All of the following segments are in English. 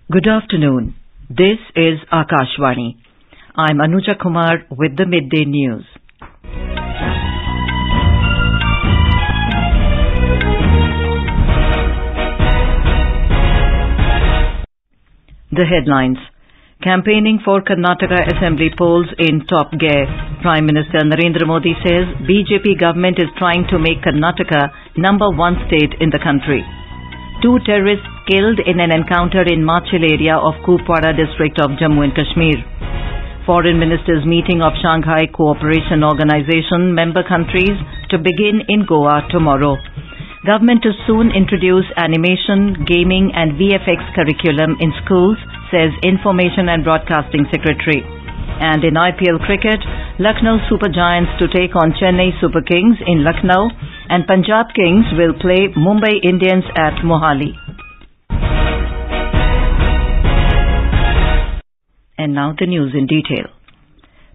Good afternoon. This is Akashvani. I'm Anuja Kumar with the Midday News. The headlines. Campaigning for Karnataka Assembly polls in top gear. Prime Minister Narendra Modi says BJP government is trying to make Karnataka number one state in the country. 2 terrorists killed in an encounter in Machil area of Kupwara district of Jammu and Kashmir. Foreign ministers meeting of Shanghai Cooperation Organization member countries to begin in Goa tomorrow. Government to soon introduce animation, gaming and VFX curriculum in schools, says Information and Broadcasting Secretary. And in IPL cricket, Lucknow Super Giants to take on Chennai Super Kings in Lucknow, and Punjab Kings will play Mumbai Indians at Mohali. And now the news in detail.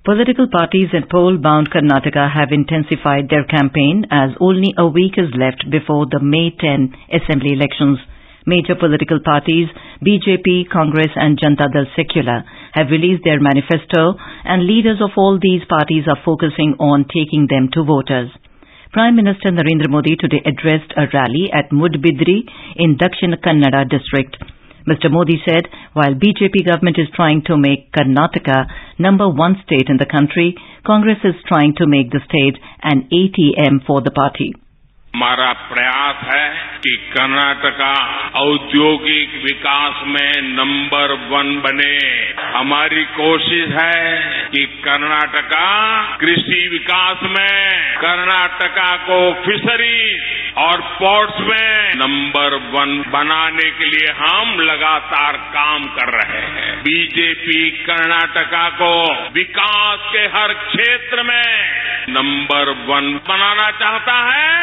Political parties in poll-bound Karnataka have intensified their campaign as only a week is left before the May 10 Assembly elections. Major political parties, BJP, Congress and Janata Dal Secular, have released their manifesto, and leaders of all these parties are focusing on taking them to voters. Prime Minister Narendra Modi today addressed a rally at Mudbidri in Dakshin Kannada district. Mr. Modi said, while BJP government is trying to make Karnataka number one state in the country, Congress is trying to make the state an ATM for the party. हमारा प्रयास है कि कर्नाटका औद्योगिक विकास में number 1 बने। हमारी कोशिश है कि कर्नाटका कृषि विकास में, कर्नाटका को फिशरीज और पोर्ट्स में नंबर 1 बनाने के लिए हम लगातार काम कर रहे हैं। बीजेपी कर्नाटका को विकास के हर क्षेत्र में नंबर 1 बनाना चाहता है।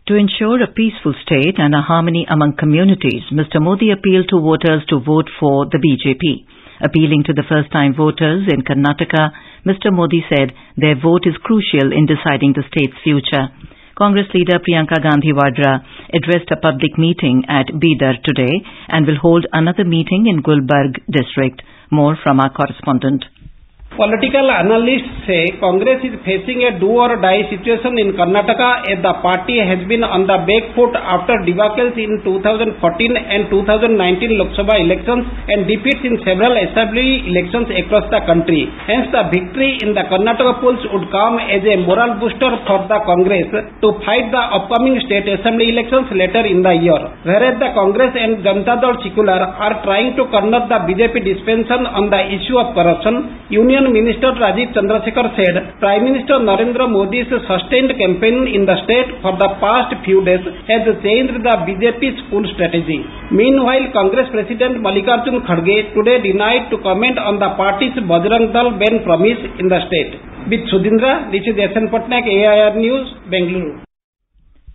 To ensure a peaceful state and a harmony among communities, Mr. Modi appealed to voters to vote for the BJP. Appealing to the first-time voters in Karnataka, Mr. Modi said their vote is crucial in deciding the state's future. Congress leader Priyanka Gandhi Vadra addressed a public meeting at Bidar today and will hold another meeting in Gulbarg district. More from our correspondent. Political analysts say Congress is facing a do-or-die situation in Karnataka as the party has been on the back foot after debacles in 2014 and 2019 Lok Sabha elections and defeats in several assembly elections across the country. Hence, the victory in the Karnataka polls would come as a moral booster for the Congress to fight the upcoming state assembly elections later in the year. Whereas the Congress and Janata Dal Secular are trying to corner the BJP dispensation on the issue of corruption, Union Minister Rajiv Chandrasekhar said Prime Minister Narendra Modi's sustained campaign in the state for the past few days has changed the BJP's full strategy. Meanwhile, Congress President Mallikarjun Kharge today denied to comment on the party's Bajrang Dal ban promise in the state. With Sudindra, this is SN Patnaik, AIR News, Bengaluru.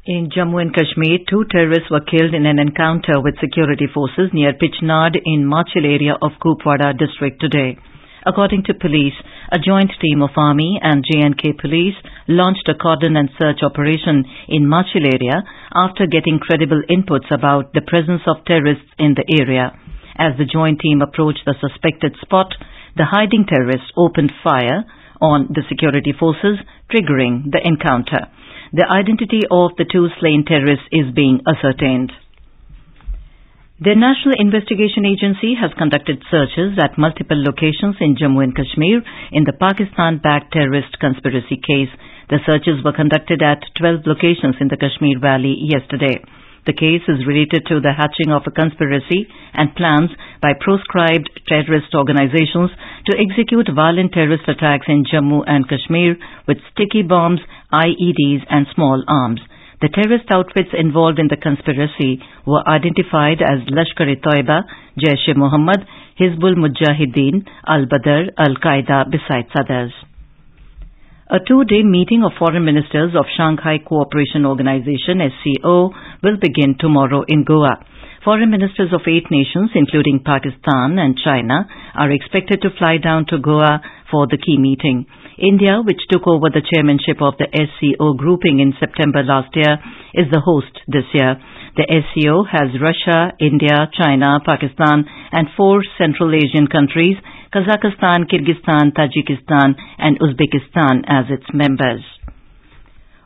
In Jammu and Kashmir, 2 terrorists were killed in an encounter with security forces near Pichnad in Machil area of Kupwara district today. According to police, a joint team of Army and J&K police launched a cordon and search operation in Machil area after getting credible inputs about the presence of terrorists in the area. As the joint team approached the suspected spot, the hiding terrorists opened fire on the security forces, triggering the encounter. The identity of the 2 slain terrorists is being ascertained. The National Investigation Agency has conducted searches at multiple locations in Jammu and Kashmir in the Pakistanbacked terrorist conspiracy case. The searches were conducted at 12 locations in the Kashmir Valley yesterday. The case is related to the hatching of a conspiracy and plans by proscribed terrorist organizations to execute violent terrorist attacks in Jammu and Kashmir with sticky bombs, IEDs and small arms. The terrorist outfits involved in the conspiracy were identified as Lashkar-e-Toiba, Jaish-e-Mohammed, Hizbul Mujahideen, Al-Badr, Al-Qaeda, besides others. A two-day meeting of foreign ministers of Shanghai Cooperation Organization (SCO) will begin tomorrow in Goa. Foreign ministers of 8 nations, including Pakistan and China, are expected to fly down to Goa for the key meeting. India, which took over the chairmanship of the SCO grouping in September last year, is the host this year. The SCO has Russia, India, China, Pakistan and 4 Central Asian countries, Kazakhstan, Kyrgyzstan, Tajikistan and Uzbekistan as its members.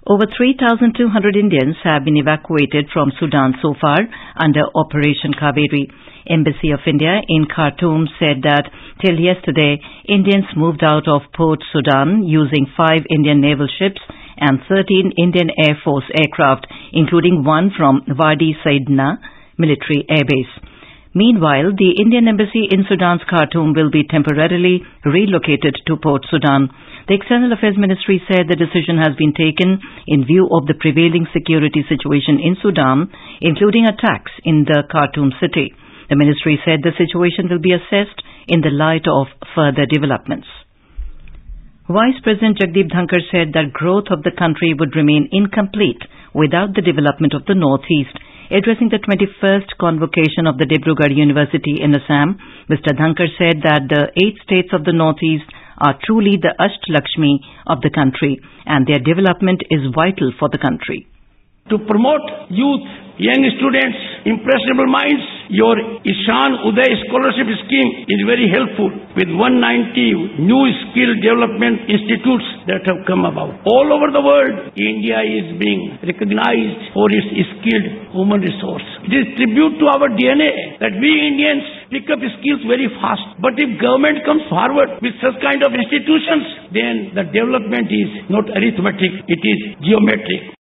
Over 3,200 Indians have been evacuated from Sudan so far under Operation Kaveri. Embassy of India in Khartoum said that till yesterday, Indians moved out of Port Sudan using 5 Indian naval ships and 13 Indian Air Force aircraft, including one from Wadi Saidna military airbase. Meanwhile, the Indian embassy in Sudan's Khartoum will be temporarily relocated to Port Sudan. The External Affairs Ministry said the decision has been taken in view of the prevailing security situation in Sudan, including attacks in the Khartoum city. The ministry said the situation will be assessed in the light of further developments. Vice President Jagdeep Dhankar said that growth of the country would remain incomplete without the development of the Northeast. Addressing the 21st convocation of the Dibrugarh University in Assam, Mr. Dhankar said that the 8 states of the Northeast are truly the Ashtalakshmi of the country and their development is vital for the country. To promote youth, young students, impressionable minds, your Ishan Uday Scholarship Scheme is very helpful with 190 new skill development institutes that have come about. All over the world, India is being recognized for its skilled human resource. It is tribute to our DNA that we Indians pick up skills very fast. But if government comes forward with such kind of institutions, then the development is not arithmetic, it is geometric.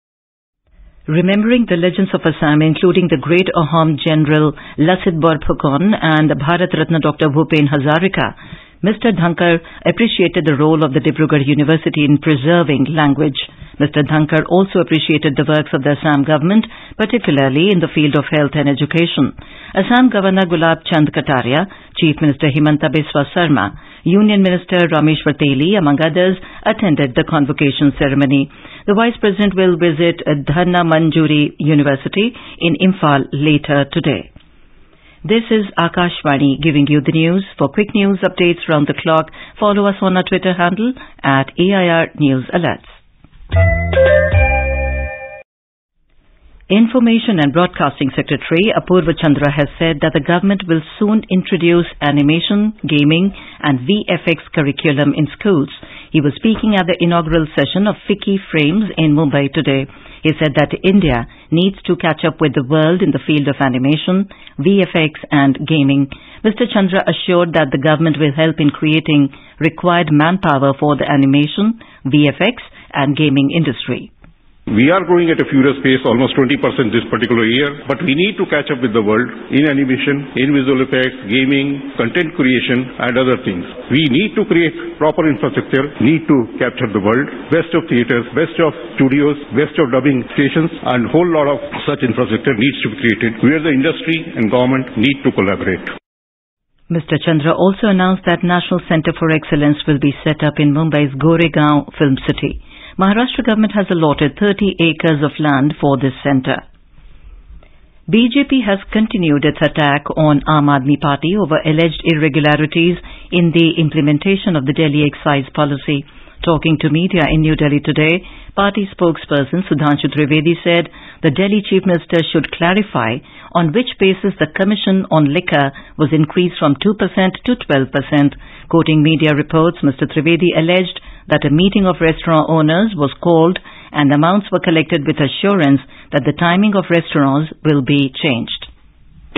Remembering the legends of Assam, including the great Ahom General Lasit Borphukon and Bharat Ratna Dr. Bhupen Hazarika, Mr. Dhankar appreciated the role of the Dibrugarh University in preserving language. Mr. Dhankar also appreciated the works of the Assam government, particularly in the field of health and education. Assam Governor Gulab Chand Kataria, Chief Minister Himanta Biswa Sarma, Union Minister Rameshwar Teli, among others, attended the convocation ceremony. The Vice President will visit Dhanna Manjuri University in Imphal later today. This is Akashvani giving you the news. For quick news updates round the clock, follow us on our Twitter handle at AIR News Alerts. Information and Broadcasting Secretary Apurva Chandra has said that the government will soon introduce animation, gaming and VFX curriculum in schools. He was speaking at the inaugural session of FICCI Frames in Mumbai today. He said that India needs to catch up with the world in the field of animation, VFX and gaming. Mr. Chandra assured that the government will help in creating required manpower for the animation, VFX and gaming industry. We are growing at a furious pace, almost 20% this particular year, but we need to catch up with the world in animation, in visual effects, gaming, content creation and other things. We need to create proper infrastructure, need to capture the world, best of theatres, best of studios, best of dubbing stations and whole lot of such infrastructure needs to be created where the industry and government need to collaborate. Mr. Chandra also announced that National Centre for Excellence will be set up in Mumbai's Goregaon Film City. Maharashtra government has allotted 30 acres of land for this centre. BJP has continued its attack on Aam Aadmi Party over alleged irregularities in the implementation of the Delhi excise policy. Talking to media in New Delhi today, party spokesperson Sudhanshu Trivedi said the Delhi Chief Minister should clarify on which basis the Commission on Liquor was increased from 2% to 12%. Quoting media reports, Mr. Trivedi alleged that a meeting of restaurant owners was called and amounts were collected with assurance that the timing of restaurants will be changed.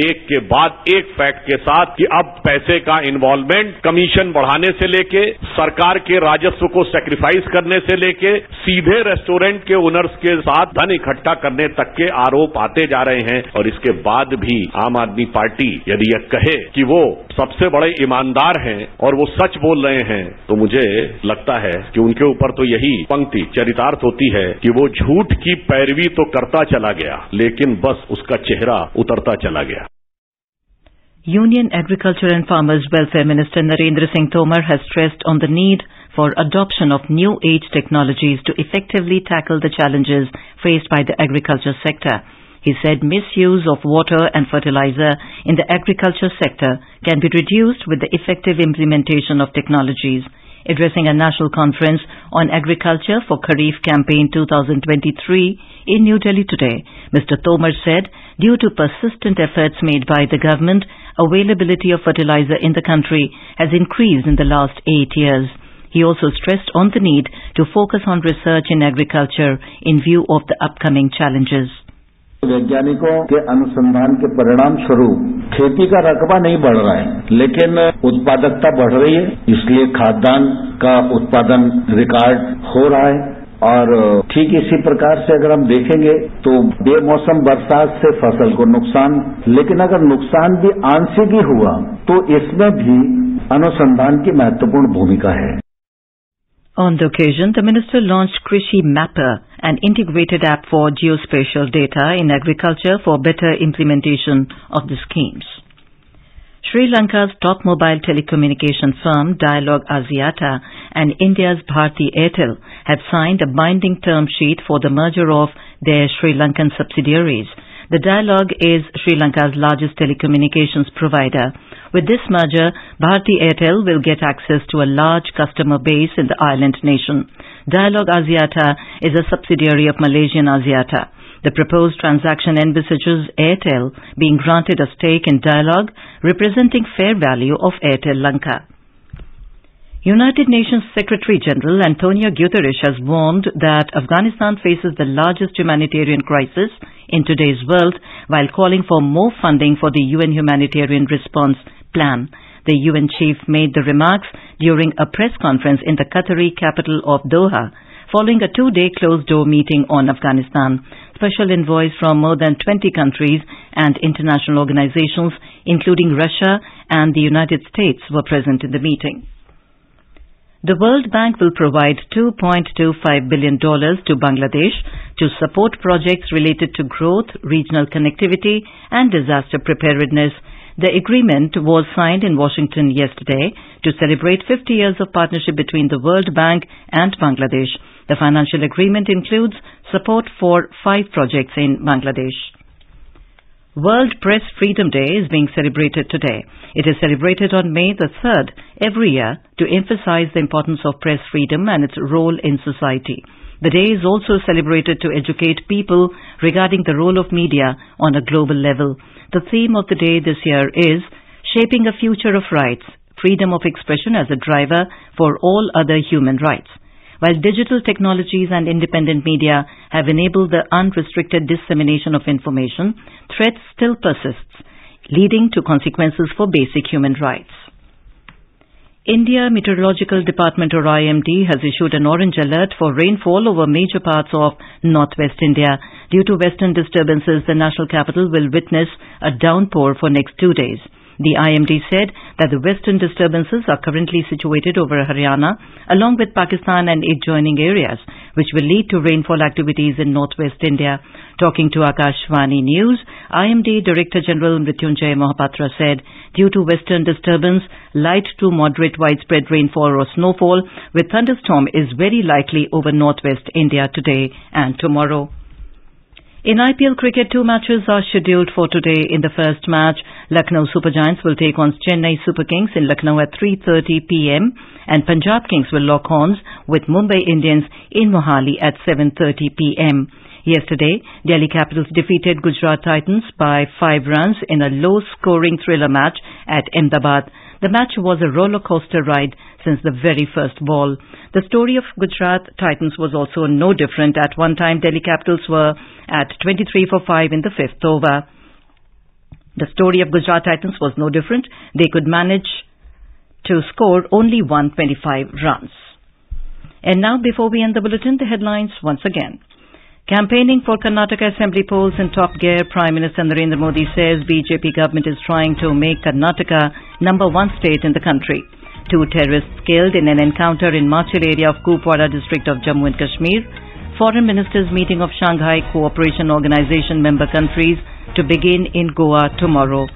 एक के बाद एक fact के साथ कि अब पैसे का इन्वॉल्वमेंट कमीशन बढ़ाने से लेके सरकार के राजस्व को सैक्रिफाइस करने से लेके सीधे रेस्टोरेंट के ओनर्स के साथ धन इकट्ठा करने तक के आरोप आते जा रहे हैं और इसके बाद भी आम आदमी पार्टी यदि यह कहे कि वो सबसे बड़े ईमानदार हैं और वो सच बोल रहे हैं तो मुझे लगता है कि उनके ऊपर तो यही पंक्ति चरितार्थ होती है कि वो झूठ की पैरवी तो करता चला गया लेकिन बस उसका चेहरा उतरता चला गया. Union Agriculture and Farmers Welfare Minister Narendra Singh Tomar has stressed on the need for adoption of new age technologies to effectively tackle the challenges faced by the agriculture sector. He said misuse of water and fertilizer in the agriculture sector can be reduced with the effective implementation of technologies. Addressing a national conference on agriculture for Kharif campaign 2023 in New Delhi today, Mr. Tomar said, due to persistent efforts made by the government, availability of fertilizer in the country has increased in the last 8 years. He also stressed on the need to focus on research in agriculture in view of the upcoming challenges. वैज्ञानिकों के अनुसंधान के परिणाम स्वरूप खेती का रकबा नहीं बढ़ रहा है, लेकिन उत्पादकता बढ़ रही है। इसलिए खाद्यान्न का उत्पादन रिकॉर्ड हो रहा है। और ठीक इसी प्रकार से अगर हम देखेंगे तो बेमौसम बरसात से फसल को नुकसान, लेकिन अगर नुकसान भी आंशिक ही हुआ तो इसमें भी अनुसंधान की महत्वपूर्ण भूमिका है। On the occasion, the minister launched Krishi Mapper, an integrated app for geospatial data in agriculture for better implementation of the schemes. Sri Lanka's top mobile telecommunication firm, Dialog Asiata, and India's Bharti Airtel have signed a binding term sheet for the merger of their Sri Lankan subsidiaries. The Dialog is Sri Lanka's largest telecommunications provider. With this merger, Bharti Airtel will get access to a large customer base in the island nation. Dialog Asiata is a subsidiary of Malaysian Asiata. The proposed transaction envisages Airtel being granted a stake in Dialog, representing fair value of Airtel Lanka. United Nations Secretary-General Antonio Guterres has warned that Afghanistan faces the largest humanitarian crisis in today's world, while calling for more funding for the UN humanitarian response plan. The UN chief made the remarks during a press conference in the Qatari capital of Doha, following a 2-day closed-door meeting on Afghanistan. Special envoys from more than 20 countries and international organizations, including Russia and the United States, were present in the meeting. The World Bank will provide $2.25 billion to Bangladesh to support projects related to growth, regional connectivity and disaster preparedness. The agreement was signed in Washington yesterday to celebrate 50 years of partnership between the World Bank and Bangladesh. The financial agreement includes support for 5 projects in Bangladesh. World Press Freedom Day is being celebrated today. It is celebrated on May the 3rd every year to emphasize the importance of press freedom and its role in society. The day is also celebrated to educate people regarding the role of media on a global level. The theme of the day this year is Shaping a Future of Rights, Freedom of Expression as a Driver for All Other Human Rights. While digital technologies and independent media have enabled the unrestricted dissemination of information, threats still persist, leading to consequences for basic human rights. India Meteorological Department or IMD has issued an orange alert for rainfall over major parts of northwest India. Due to western disturbances, the national capital will witness a downpour for next 2 days. The IMD said that the western disturbances are currently situated over Haryana, along with Pakistan and adjoining areas, which will lead to rainfall activities in northwest India. Talking to Akashvani News, IMD Director General Mrityunjay Mohapatra said, due to western disturbance, light to moderate widespread rainfall or snowfall with thunderstorm is very likely over northwest India today and tomorrow. In IPL cricket, 2 matches are scheduled for today. In the first match, Lucknow Super Giants will take on Chennai Super Kings in Lucknow at 3:30 p.m. and Punjab Kings will lock horns with Mumbai Indians in Mohali at 7:30 p.m. Yesterday, Delhi Capitals defeated Gujarat Titans by 5 runs in a low-scoring thriller match at Ahmedabad. The match was a roller coaster ride since the very first ball. The story of Gujarat Titans was also no different. At one time, Delhi Capitals were at 23 for 5 in the 5th over. The story of Gujarat Titans was no different. They could manage to score only 125 runs. And now, before we end the bulletin, the headlines once again. Campaigning for Karnataka Assembly polls in top gear, Prime Minister Narendra Modi says BJP government is trying to make Karnataka number 1 state in the country. 2 terrorists killed in an encounter in Machil area of Kupwara district of Jammu and Kashmir. Foreign Ministers meeting of Shanghai Cooperation Organization member countries to begin in Goa tomorrow.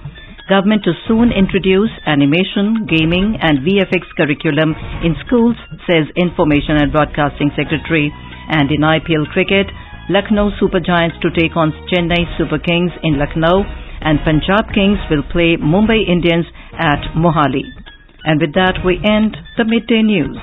Government to soon introduce animation, gaming and VFX curriculum in schools, says Information and Broadcasting Secretary. And in IPL cricket, Lucknow Super Giants to take on Chennai Super Kings in Lucknow, and Punjab Kings will play Mumbai Indians at Mohali. And with that, we end the Midday News.